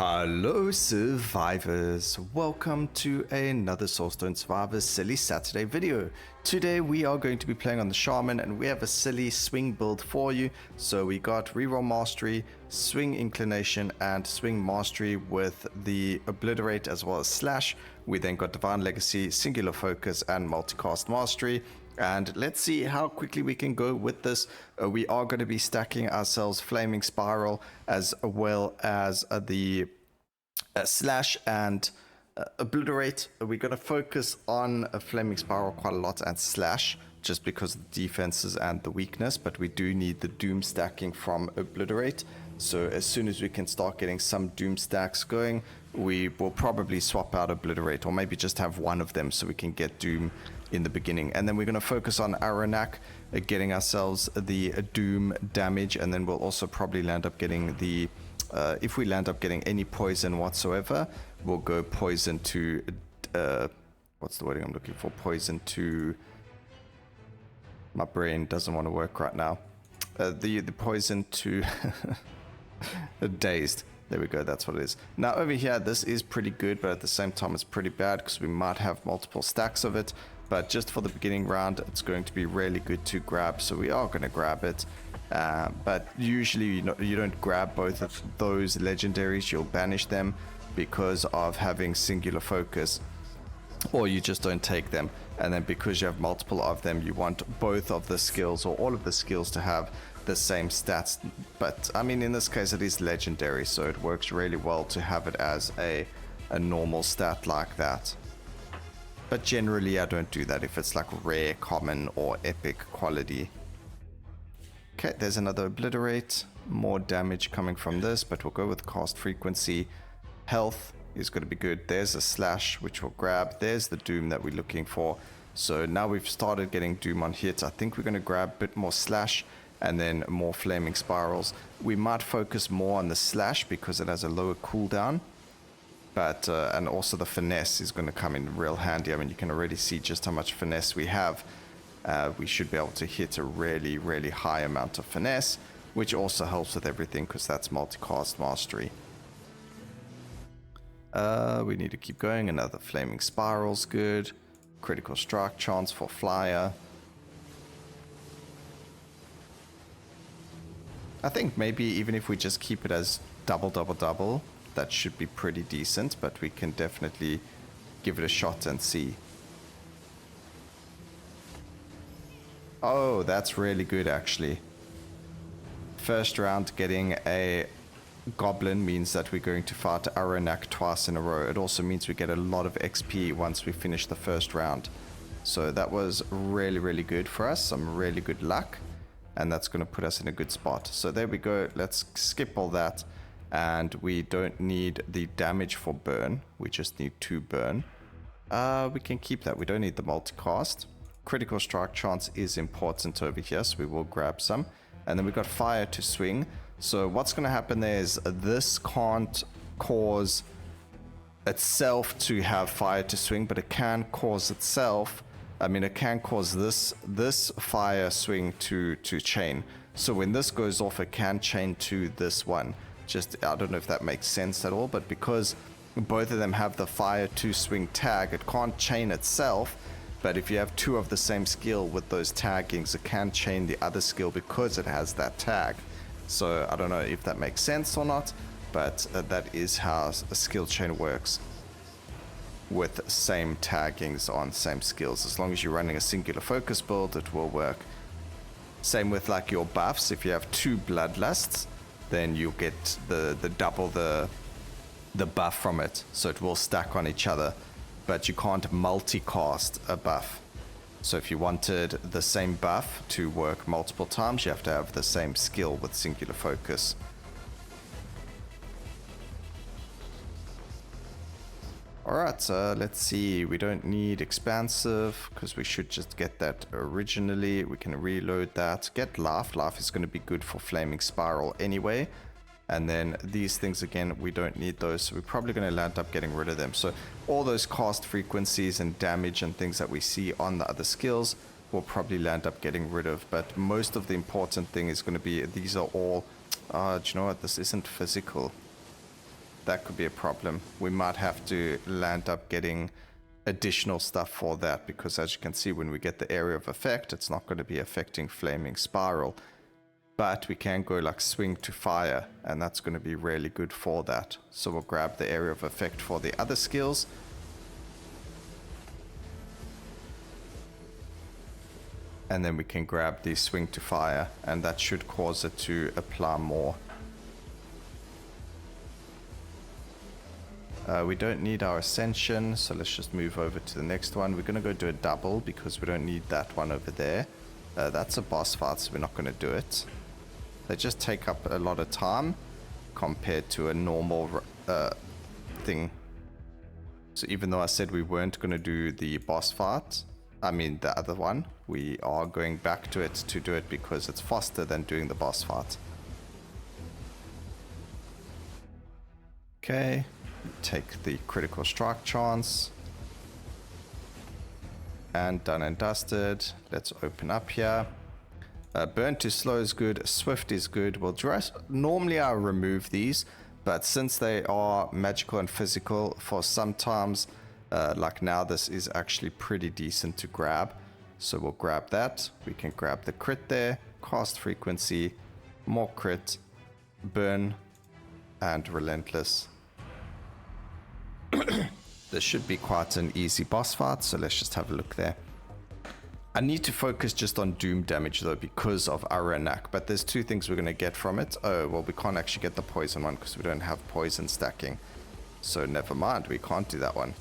Hello survivors, welcome to another Soulstone Survivors Silly Saturday video. Today we are going to be playing on the Shaman and we have a silly swing build for you. So we got reroll mastery, swing inclination and swing mastery with the obliterate as well as slash. We then got divine legacy, singular focus and multicast mastery. And let's see how quickly we can go with this. We are going to be stacking ourselves Flaming Spiral as well as the slash and obliterate. We're going to focus on a Flaming Spiral quite a lot and slash just because of the defenses and the weakness. But we do need the Doom stacking from obliterate. So as soon as we can start getting some Doom stacks going, we will probably swap out obliterate or maybe just have one of them so we can get Doom in the beginning. And then we're going to focus on Aruanak, getting ourselves the Doom damage, and then we'll also probably land up getting the if we land up getting any poison whatsoever, we'll go poison to what's the wording I'm looking for? Poison to, my brain doesn't want to work right now. The poison to dazed. There we go, that's what it is. Now over here, this is pretty good, but at the same time it's pretty bad because we might have multiple stacks of it. But just for the beginning round, it's going to be really good to grab, so we are going to grab it. But usually you don't grab both of those legendaries, you'll banish them because of having singular focus, or you just don't take them. And then because you have multiple of them, you want both of the skills or all of the skills to have the same stats. But I mean, in this case it is legendary, so it works really well to have it as a normal stat like that. But generally I don't do that if it's like rare, common or epic quality. Okay, there's another obliterate. More damage coming from this, but we'll go with cast frequency. Health is going to be good. There's a slash which we'll grab. There's the Doom that we're looking for. So now we've started getting Doom on hit. I think we're going to grab a bit more slash and then more Flaming Spirals. We might focus more on the slash because it has a lower cooldown. But and also the finesse is going to come in real handy. I mean, you can already see just how much finesse we have. We should be able to hit a really, really high amount of finesse, which also helps with everything because that's multicast mastery. We need to keep going. Another Flaming Spiral's good. Critical strike chance for flyer. I think maybe even if we just keep it as double, double, double, that should be pretty decent, but we can definitely give it a shot and see. Oh, that's really good actually. First round getting a goblin means that we're going to fight Aruanak twice in a row. It also means we get a lot of XP once we finish the first round. So that was really, really good for us. Some really good luck. And that's going to put us in a good spot. So there we go. Let's skip all that. And we don't need the damage for burn. We just need 2 burn. We can keep that. We don't need the multicast. Critical strike chance is important over here, so we will grab some. And then we got fire to swing. So what's going to happen there is this can't cause itself to have fire to swing, but it can cause itself. I mean, it can cause this fire swing to chain. So when this goes off, it can chain to this one. Just, I don't know if that makes sense at all, but because both of them have the fire to swing tag, it can't chain itself. But if you have 2 of the same skill with those taggings, it can chain the other skill because it has that tag. So I don't know if that makes sense or not, but that is how a skill chain works with same taggings on same skills. As long as you're running a singular focus build, it will work. Same with like your buffs. If you have 2 bloodlusts, then you'll get the double the buff from it. So it will stack on each other. But you can't multicast a buff. So if you wanted the same buff to work multiple times, you have to have the same skill with singular focus. Alright, let's see. We don't need expansive because we should just get that originally. We can reload that. Get life. Life is going to be good for Flaming Spiral anyway. And then these things, again, we don't need those, so we're probably going to land up getting rid of them. So all those cast frequencies and damage and things that we see on the other skills, we'll probably land up getting rid of. But most of the important thing is going to be, these are all, do you know what, this isn't physical. that could be a problem. We might have to land up getting additional stuff for that, because as you can see, when we get the area of effect, it's not going to be affecting Flaming Spiral. But we can go like swing to fire, and that's going to be really good for that. So we'll grab the area of effect for the other skills. And then we can grab the swing to fire, and that should cause it to apply more. We don't need our ascension, so let's just move over to the next one. We're going to go do a double because we don't need that one over there. That's a boss fight, so we're not going to do it. They just take up a lot of time compared to a normal thing. So even though I said we weren't going to do the boss fight, I mean the other one, we are going back to it to do it because it's faster than doing the boss fight. Okay, take the critical strike chance. And done and dusted. Let's open up here. Burn to slow is good, swift is good. Well, normally I remove these, but since they are magical and physical, for sometimes, like now, this is actually pretty decent to grab. So we'll grab that. We can grab the crit there, cast frequency, more crit, burn, and relentless. This should be quite an easy boss fight, so let's just have a look there. I need to focus just on doom damage though because of Aruanak, but there's two things we're going to get from it. Oh, well, we can't actually get the poison one because we don't have poison stacking. So never mind, we can't do that one.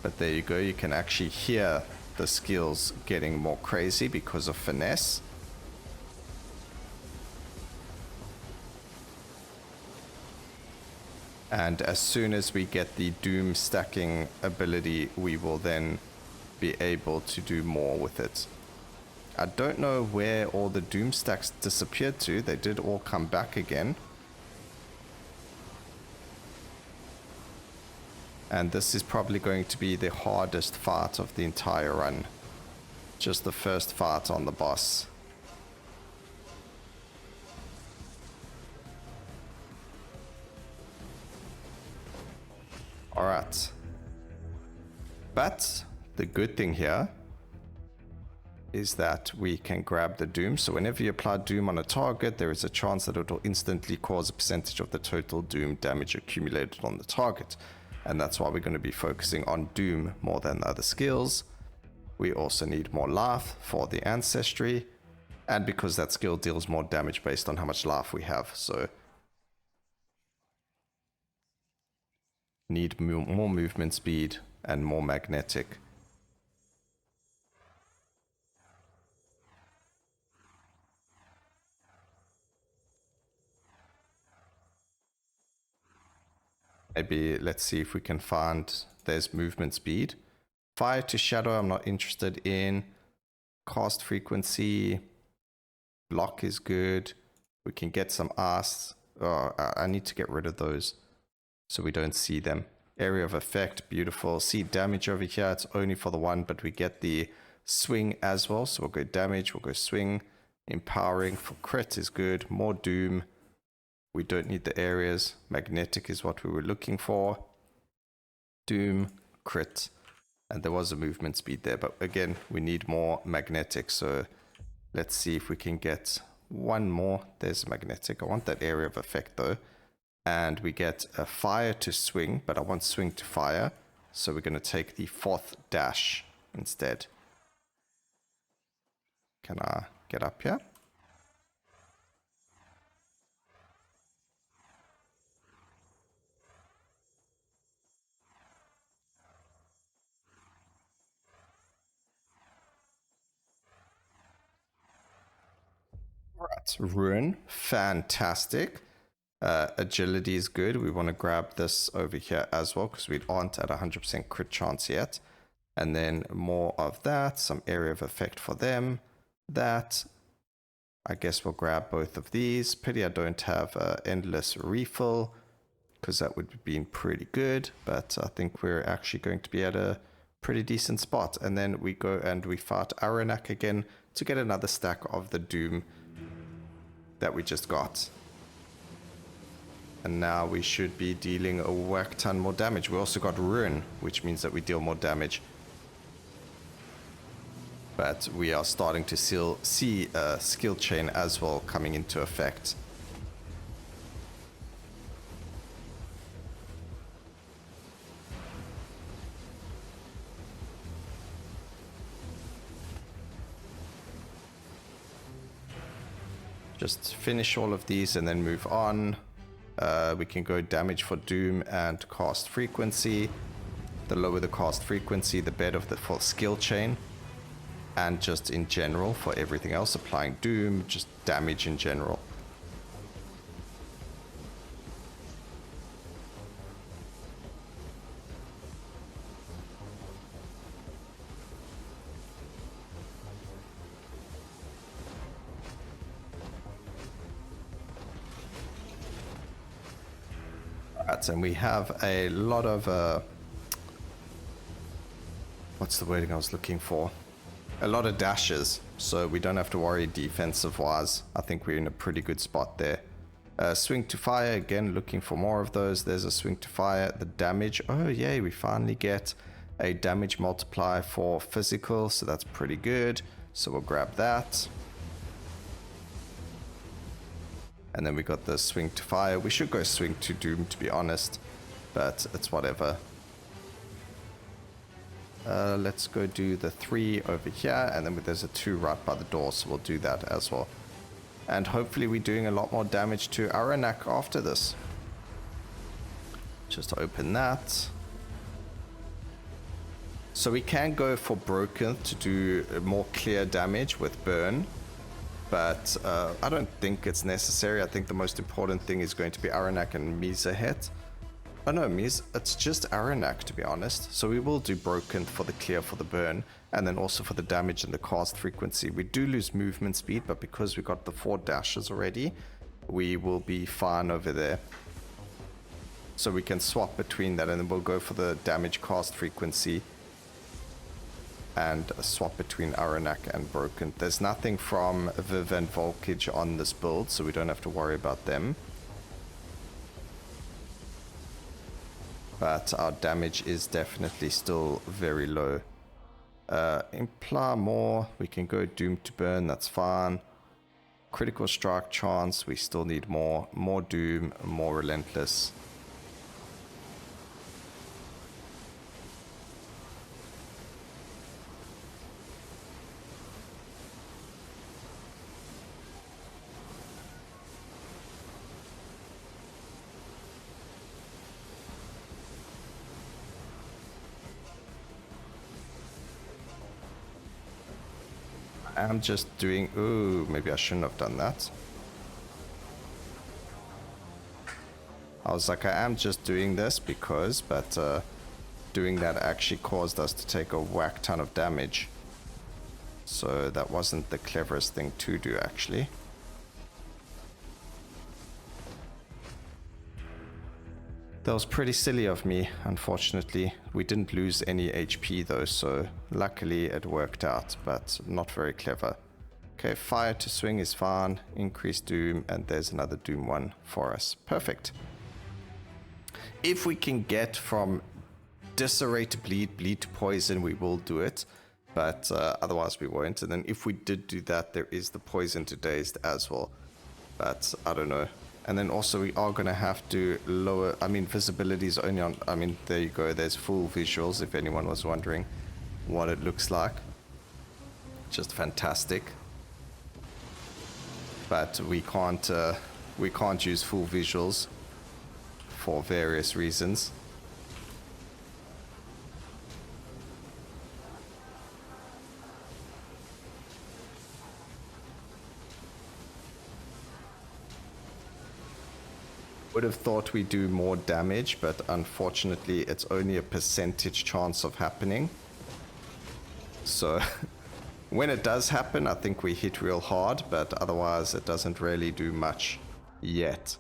But there you go, you can actually hear the skills getting more crazy because of finesse. And as soon as we get the doom stacking ability, we will then be able to do more with it. I don't know where all the doom stacks disappeared to. They did all come back again. And this is probably going to be the hardest fight of the entire run. Just the first fight on the boss. Alright. But the good thing here is that we can grab the doom. So whenever you apply doom on a target, there is a chance that it will instantly cause a percentage of the total doom damage accumulated on the target. And that's why we're going to be focusing on doom more than the other skills. We also need more life for the ancestry, and because that skill deals more damage based on how much life we have. So need more movement speed and more magnetic. Maybe let's see if we can find, there's movement speed. Fire to shadow, I'm not interested in. Cast frequency, block is good. We can get some ice. Oh, I need to get rid of those so we don't see them. Area of effect, beautiful. See damage over here, it's only for the one, but we get the swing as well. So we'll go damage, we'll go swing. Empowering for crit is good. More doom. We don't need the areas. Magnetic is what we were looking for. Doom, crit. And there was a movement speed there, but again, we need more magnetic. So let's see if we can get one more. There's magnetic. I want that area of effect though. And we get a fire to swing, but I want swing to fire. So we're going to take the fourth dash instead. Can I get up here? Right, Ruin, fantastic. Agility is good. We want to grab this over here as well because we aren't at 100% crit chance yet. And then more of that, some area of effect for them. That, I guess we'll grab both of these. Pity I don't have endless refill because that would have been pretty good. But I think we're actually going to be at a pretty decent spot. And then we go and we fight Aruanak again to get another stack of the Doom that we just got. And now we should be dealing a whack ton more damage. We also got Ruin, which means that we deal more damage. But we are starting to see a skill chain as well coming into effect. Just finish all of these and then move on. We can go damage for Doom and cast frequency. The lower the cast frequency, the better the full skill chain. And just in general for everything else, applying Doom, just damage in general. And we have a lot of what's the wording I was looking for? A lot of dashes, so we don't have to worry defensive wise. I think we're in a pretty good spot there. Swing to fire, again looking for more of those. There's a swing to fire. The damage, oh yay, we finally get a damage multiplier for physical, so that's pretty good. So we'll grab that. And then we got the swing to fire. We should go swing to Doom, to be honest, but it's whatever. Let's go do the 3 over here, and then there's a 2 right by the door, so we'll do that as well. And hopefully we're doing a lot more damage to Aruanak after this. Just open that. So we can go for Broken to do more clear damage with Burn. But I don't think it's necessary. I think the most important thing is going to be Aruanak and Misa hit. Oh no, it's just Aruanak, to be honest. So we will do Broken for the clear for the burn, and then also for the damage and the cast frequency. We do lose movement speed, but because we got the 4 dashes already, we will be fine over there. So we can swap between that, and then we'll go for the damage cast frequency and swap between Aruanak and Broken. There's nothing from Viv and Volkage on this build, so we don't have to worry about them. But our damage is definitely still very low. Imply more, we can go Doom to Burn, that's fine. Critical strike chance, we still need more. More Doom, more Relentless. I'm just doing... Ooh, maybe I shouldn't have done that. I was like, I am just doing this because, but doing that actually caused us to take a whack ton of damage. So that wasn't the cleverest thing to do, actually. That was pretty silly of me, unfortunately. We didn't lose any HP though, so luckily it worked out, but not very clever. Okay, fire to swing is fine, increase Doom, and there's another Doom one for us. Perfect. If we can get from Disarray to Bleed, Bleed to Poison, we will do it, but otherwise we won't. And then if we did do that, there is the Poison to Dazed as well, but I don't know. And then also we are going to have to lower, I mean, visibility is only on, I mean, there you go, there's full visuals if anyone was wondering what it looks like. Just fantastic. But we can't use full visuals for various reasons. Would have thought we do more damage, but unfortunately it's only a percentage chance of happening. So when it does happen, I think we hit real hard, but otherwise it doesn't really do much yet.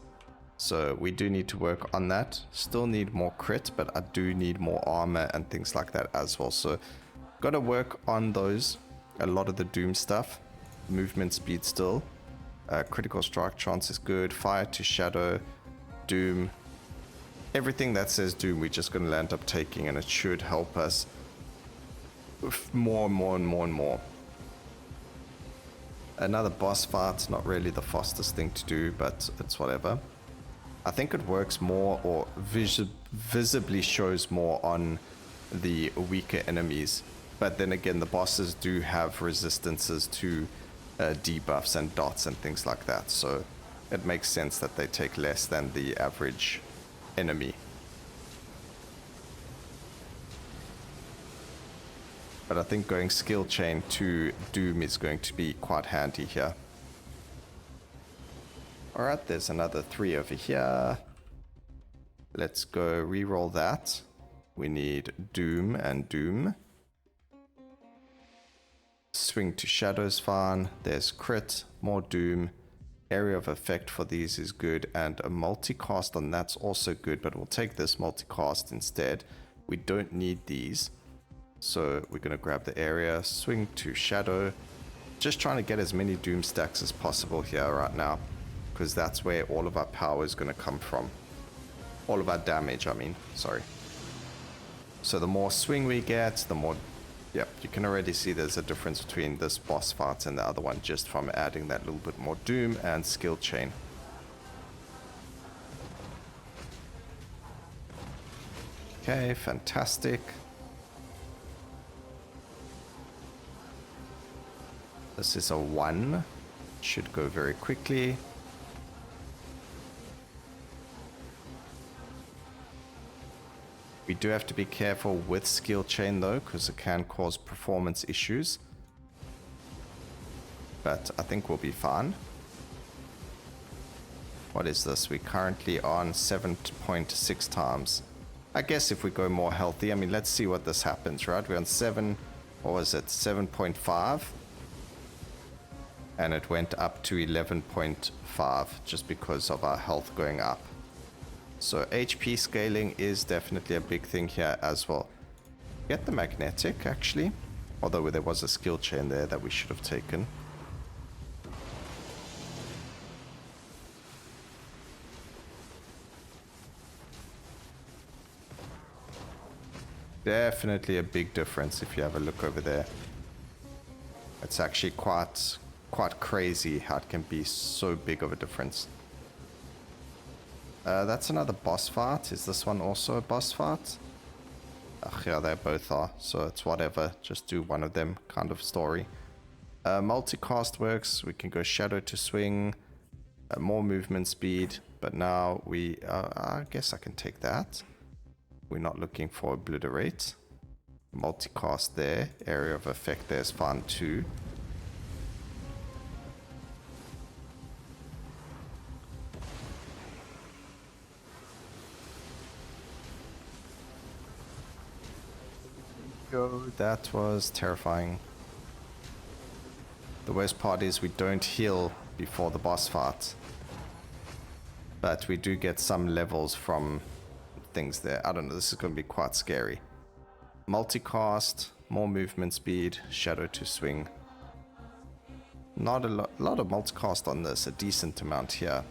So we do need to work on that. Still need more crit, but I do need more armor and things like that as well. So gotta work on those. A lot of the Doom stuff. Movement speed still. Critical strike chance is good. Fire to shadow. Doom. Everything that says Doom, we're just going to end up taking, and it should help us with more and more and more and more. Another boss fight, not really the fastest thing to do, but it's whatever. I think it works more, or visibly shows more on the weaker enemies. But then again, the bosses do have resistances to debuffs and dots and things like that. So it makes sense that they take less than the average enemy. But I think going skill chain to Doom is going to be quite handy here. Alright, there's another 3 over here. Let's go re-roll that. We need Doom and Doom. Swing to Shadow's fine. There's crit, more Doom. Area of effect for these is good, and a multicast on that's also good, but we'll take this multicast instead. We don't need these. So we're going to grab the area, swing to Shadow. Just trying to get as many Doom stacks as possible here right now, because that's where all of our power is going to come from. All of our damage, I mean, sorry. So the more swing we get, the more... Yep, you can already see there's a difference between this boss fight and the other one just from adding that little bit more Doom and skill chain. Okay, fantastic. This is a 1. Should go very quickly. We do have to be careful with skill chain though, because it can cause performance issues. But I think we'll be fine. What is this? We're currently on 7.6 times. I guess if we go more healthy, I mean, let's see what this happens, right? We're on 7, what was it? 7.5. And it went up to 11.5 just because of our health going up. So HP scaling is definitely a big thing here as well. Get the magnetic actually, although there was a skill chain there that we should have taken. Definitely a big difference if you have a look over there. It's actually quite crazy how it can be so big of a difference. That's another boss fight. Is this one also a boss fight? Ugh, yeah, they both are. So it's whatever. Just do one of them kind of story. Multicast works. We can go Shadow to swing. More movement speed. But now we... I guess I can take that. We're not looking for Obliterate. Multicast there. Area of effect there is fine too. That was terrifying. The worst part is we don't heal before the boss fight. But we do get some levels from things there. I don't know, this is going to be quite scary. Multicast, more movement speed, Shadow to swing. Not a lot of multicast on this, a decent amount here.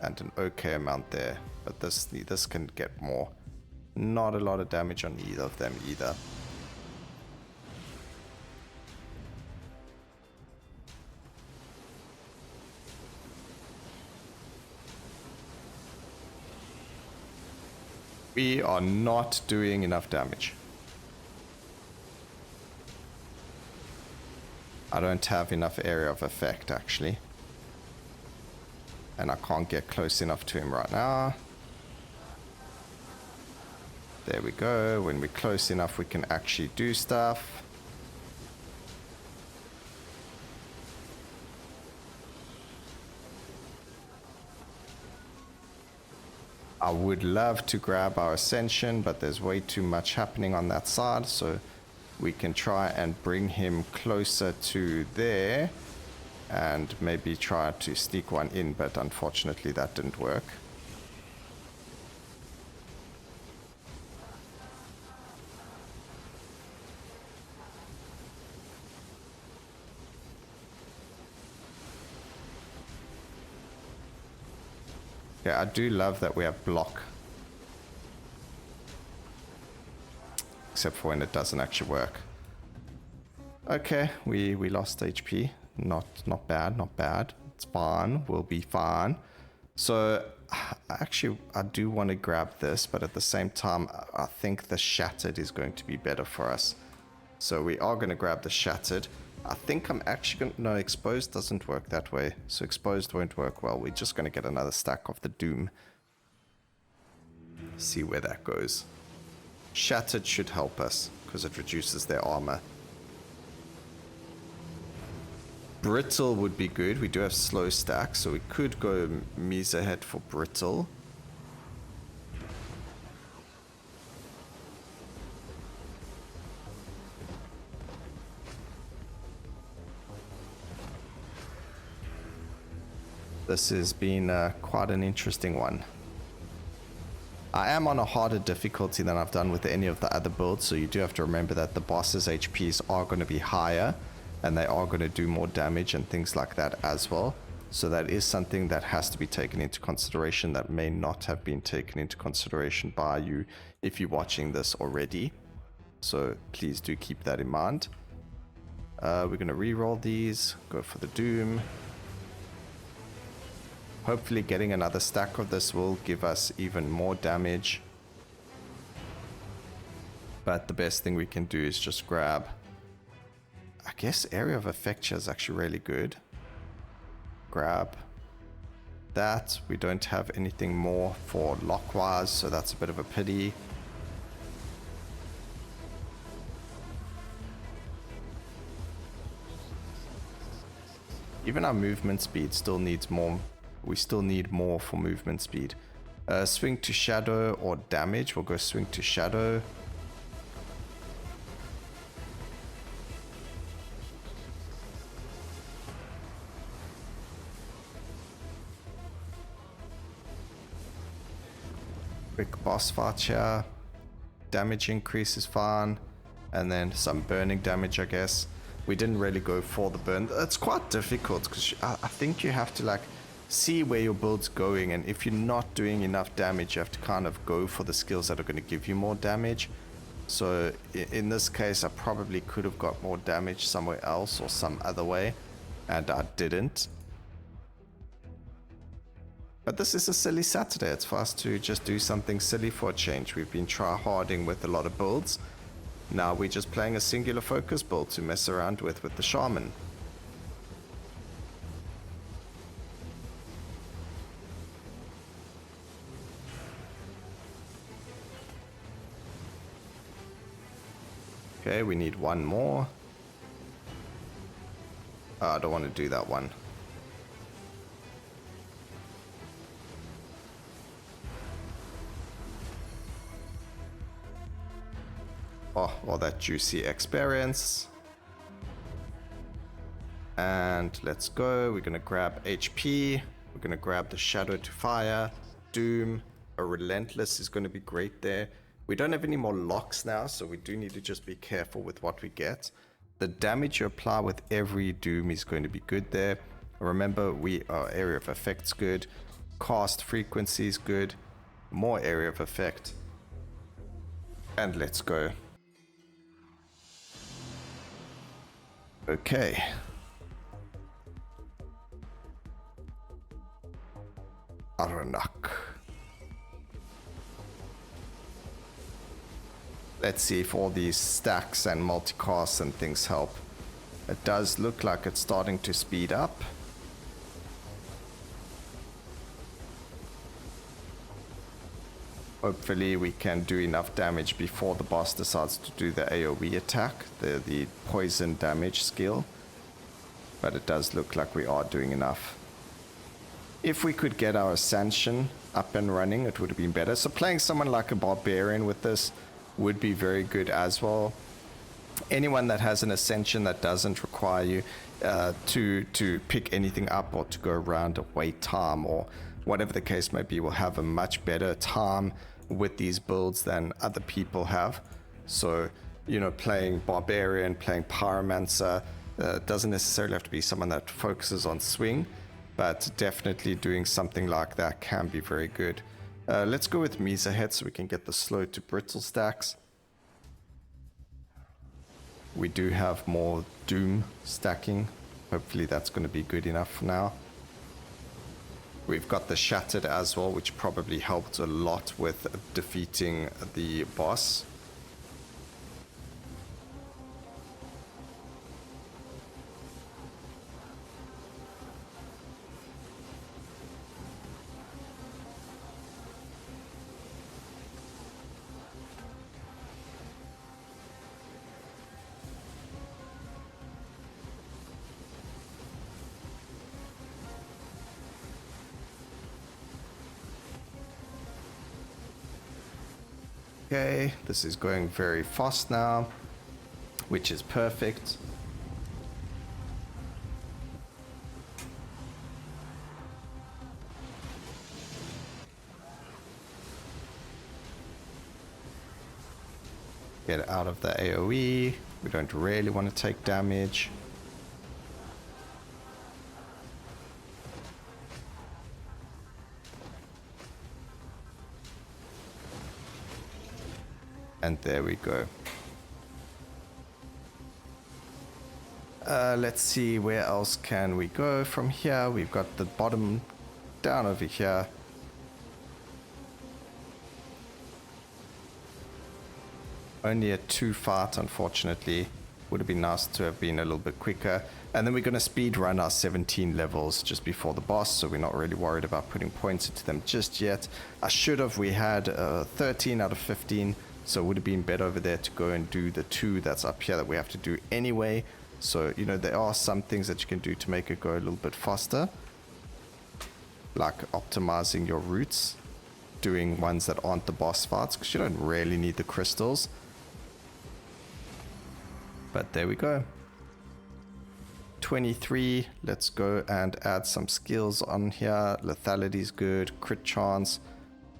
And an okay amount there. But this can get more. Not a lot of damage on either of them either. We are not doing enough damage. I don't have enough area of effect actually. And I can't get close enough to him right now. There we go. When we're close enough, we can actually do stuff. I would love to grab our Ascension, but there's way too much happening on that side, so we can try and bring him closer to there and maybe try to sneak one in, but unfortunately that didn't work. Yeah, I do love that we have block. Except for when it doesn't actually work. Okay, we lost HP. Not bad, not bad. It's fine. We'll be fine. So, actually, I do want to grab this, but at the same time, I think the Shattered is going to be better for us. So we are going to grab the Shattered. I think I'm actually going to... No, Exposed doesn't work that way. So Exposed won't work well. We're just going to get another stack of the Doom. See where that goes. Shattered should help us, because it reduces their armor. Brittle would be good. We do have slow stacks, so we could go Mies ahead for Brittle. This has been quite an interesting one. I am on a harder difficulty than I've done with any of the other builds, so you do have to remember that the boss's HPs are going to be higher, and they are going to do more damage and things like that as well. So that is something that has to be taken into consideration that may not have been taken into consideration by you if you're watching this already. So please do keep that in mind. We're going to re-roll these, go for the Doom. Hopefully getting another stack of this will give us even more damage. But the best thing we can do is just grab... I guess Area of Effect is actually really good. Grab that. We don't have anything more for Lockwise, so that's a bit of a pity. Even our movement speed still needs more. We still need more for movement speed. Swing to Shadow or damage. We'll go Swing to Shadow. Quick boss fight here. Damage increase is fine. And then some burning damage, I guess. We didn't really go for the burn. It's quite difficult because I think you have to like see where your build's going, and if you're not doing enough damage, you have to kind of go for the skills that are going to give you more damage. So in this case, I probably could have got more damage somewhere else or some other way, and I didn't. But this is a silly Saturday. It's for us to just do something silly for a change. We've been try-harding with a lot of builds. Now we're just playing a singular focus build to mess around with the Shaman. Okay, we need one more. I don't want to do that one. Oh, all that juicy experience. And let's go. We're going to grab HP. We're going to grab the Shadow to Fire. Doom. A Relentless is going to be great there. We don't have any more locks now, so we do need to just be careful with what we get. The damage you apply with every Doom is going to be good there. Remember, our Area of Effect's good. Cast frequency is good. More Area of Effect. And let's go. Okay. Aruanak. Let's see if all these stacks and multicasts and things help. It does look like it's starting to speed up. Hopefully we can do enough damage before the boss decides to do the AoE attack, the poison damage skill. But it does look like we are doing enough. If we could get our Ascension up and running, it would have been better. So playing someone like a Barbarian with this would be very good as well. Anyone that has an Ascension that doesn't require you to pick anything up or to go around a wait time or whatever the case may be will have a much better time with these builds than other people have. So, you know, playing Barbarian, playing Pyromancer, doesn't necessarily have to be someone that focuses on swing. but definitely doing something like that can be very good. Let's go with Mies ahead so we can get the slow to brittle stacks. We do have more Doom stacking. Hopefully that's going to be good enough for now. We've got the Shattered as well, which probably helped a lot with defeating the boss. Okay, this is going very fast now, which is perfect. Get out of the AoE. We don't really want to take damage. And there we go. Let's see, where else can we go from here? We've got the bottom down over here. Only a 2 fight, unfortunately. Would have been nice to have been a little bit quicker. And then we're going to speed run our 17 levels just before the boss, so we're not really worried about putting points into them just yet. I should have. We had 13 out of 15. So it would have been better over there to go and do the 2 that's up here that we have to do anyway. So, you know, there are some things that you can do to make it go a little bit faster. Like optimizing your routes. Doing ones that aren't the boss fights, because you don't really need the crystals. But there we go. 23. Let's go and add some skills on here. Lethality is good. Crit chance.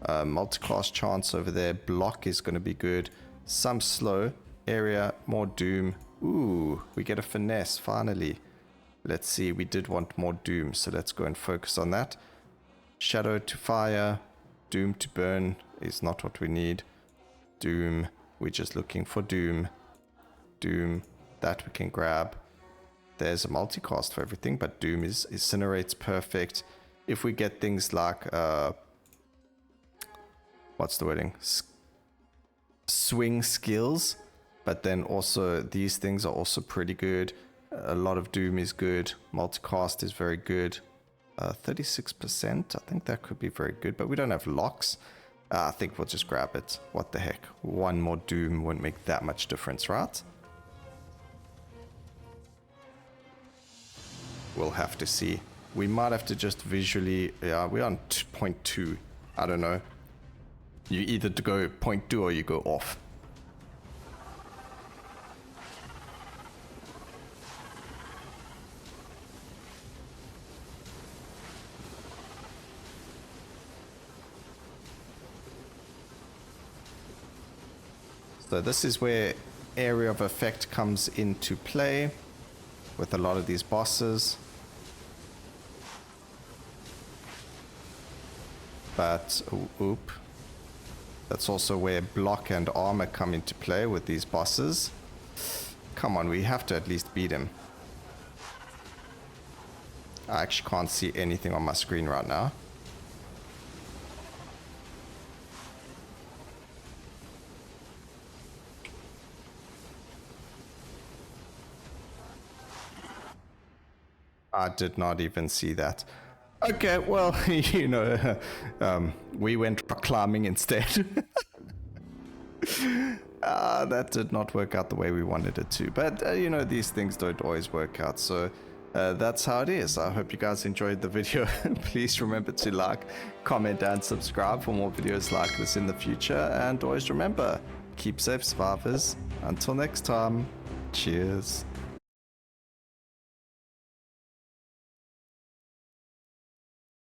Multicast chance over there. Block is going to be good. Some slow. Area. More Doom. Ooh, we get a finesse finally. Let's see. We did want more Doom, so let's go and focus on that. Shadow to fire. Doom to burn is not what we need. Doom. We're just looking for Doom. Doom. That we can grab. There's a multicast for everything, but Doom is incinerates perfect. If we get things like what's the wording? Swing skills, but then also these things are also pretty good. A lot of Doom is good. Multicast is very good. 36%, I think that could be very good, but we don't have locks. I think we'll just grab it. What the heck? One more Doom won't make that much difference, right? We'll have to see. We might have to just visually... Yeah, we're on 0.2. I don't know. You either go 0.2 or you go off. So this is where area of effect comes into play with a lot of these bosses. But, oop. That's also where block and armor come into play with these bosses. Come on, we have to at least beat him. I actually can't see anything on my screen right now. I did not even see that. Okay, well, you know, we went rock climbing instead. That did not work out the way we wanted it to. But, you know, these things don't always work out. So that's how it is. I hope you guys enjoyed the video. Please remember to like, comment, and subscribe for more videos like this in the future. And always remember, keep safe, survivors. Until next time, cheers.